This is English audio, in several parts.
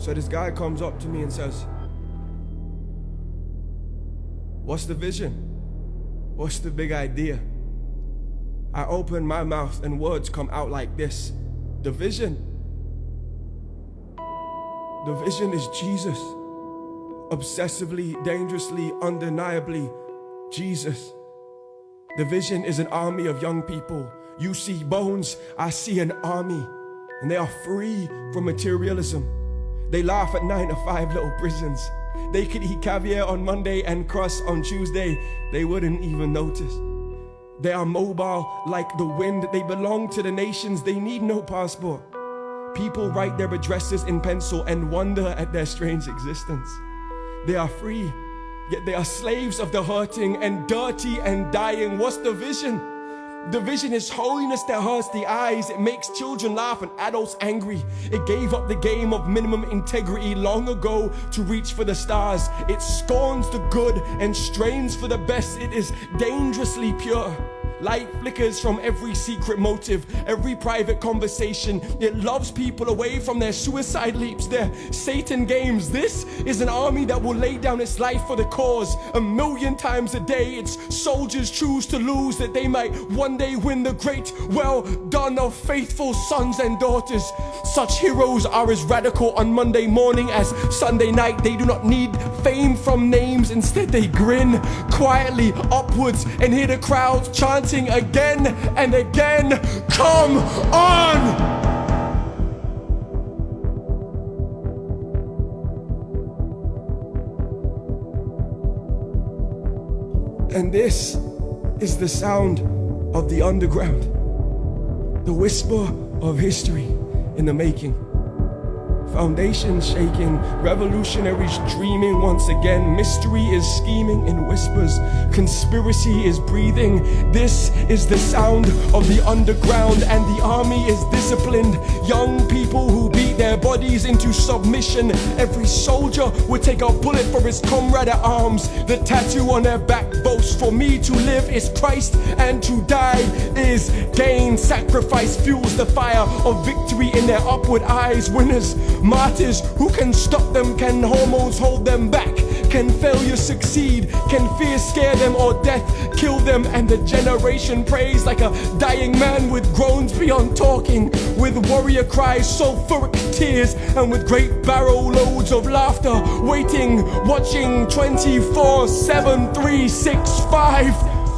So this guy comes up to me and says, "What's the vision? What's the big idea?" I open my mouth and words come out like this. The vision is Jesus. Obsessively, dangerously, undeniably, Jesus. The vision is an army of young people. You see bones, I see an army. And they are free from materialism. They laugh at 9 to 5 little prisons. They could eat caviar on Monday and crust on Tuesday. They wouldn't even notice. They are mobile like the wind. They belong to the nations. They need no passport. People write their addresses in pencil and wonder at their strange existence. They are free, yet they are slaves of the hurting and dirty and dying. What's the vision? The vision is holiness that hurts the eyes. It makes children laugh and adults angry. It gave up the game of minimum integrity long ago to reach for the stars. It scorns the good and strains for the best. It is dangerously pure. Light flickers from every secret motive, every private conversation. It loves people away from their suicide leaps, their Satan games. This is an army that will lay down its life for the cause. 1,000,000 times a day, its soldiers choose to lose that they might one day win the great well done of faithful sons and daughters. Such heroes are as radical on Monday morning as Sunday night. They do not need fame from names. Instead, they grin quietly upwards and hear the crowd chanting again and again, "Come on!" And this is the sound of the underground, the whisper of history in the making. Foundations shaking, revolutionaries dreaming once again. Mystery is scheming in whispers, conspiracy is breathing. This is the sound of the underground, and the army is disciplined. Young people who beat their bodies into submission. Every soldier would take a bullet for his comrade at arms. The tattoo on their back boasts, "For me to live is Christ, and to die is gain." Sacrifice fuels the fire of victory in their upward eyes. Winners, martyrs, who can stop them? Can hormones hold them back? Can failure succeed? Can fear scare them, or death kill them? And the generation prays like a dying man, with groans beyond talking, with warrior cries, sulfuric tears, and with great barrel loads of laughter, waiting, watching 24/7, 365.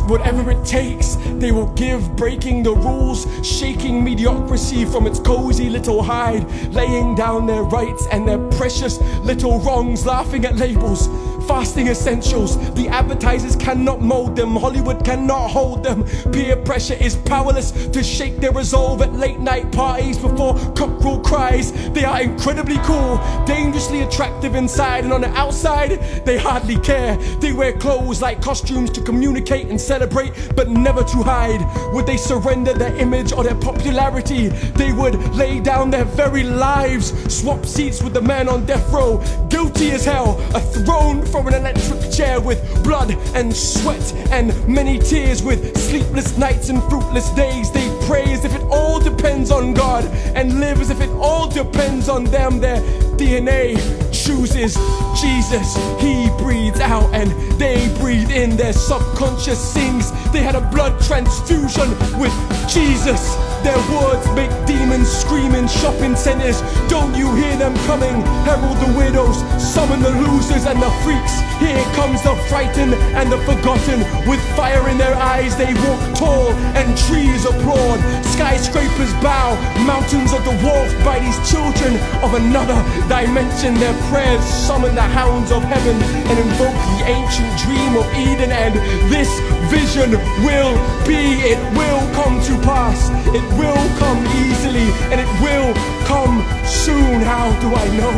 Whatever it takes, they will give, breaking the rules, shaking mediocrity from its cozy little hide, laying down their rights and their precious little wrongs, laughing at labels, fasting essentials. The advertisers cannot mold them, Hollywood cannot hold them. Peer pressure is powerless to shake their resolve at late night parties before cockerel cries. They are incredibly cool, dangerously attractive inside, and on the outside, they hardly care. They wear clothes like costumes to communicate and celebrate, but never to hide. Would they surrender their image or their popularity? They would lay down their very lives, swap seats with the man on death row, guilty as hell, a throne from an electric chair, with blood and sweat and many tears, with sleepless nights and fruitless days. They pray as if it all depends on God, and live as if it all depends on them. Their DNA chooses Jesus. He breathes out and they breathe in. Their subconscious sings they had a blood transfusion with Jesus. Their words make demons scream in shopping centers. Don't you hear them coming? Herald the widows, summon the losers and the freaks. Here comes the frightened and the forgotten. With fire in their eyes they walk tall, and trees applaud. Skyscrapers bow, mountains are dwarfed by these children of another dimension. Their prayers summon the hounds of heaven and invoke the ancient dream of Eden. And this vision will be, it will come to pass. It will come easily, and it will come soon. How do I know?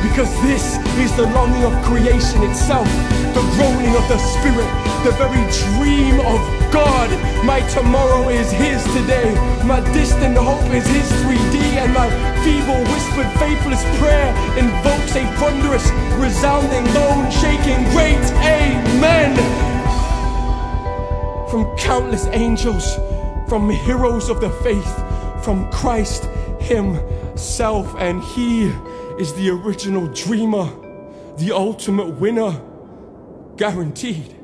Because this is the longing of creation itself, the groaning of the spirit, the very dream of God. My tomorrow is His today. My distant hope is His 3D, and my feeble whispered faithless prayer invokes a thunderous, resounding, bone-shaking, great Amen. From countless angels, from heroes of the faith, from Christ Himself, and He is the original dreamer, the ultimate winner, guaranteed.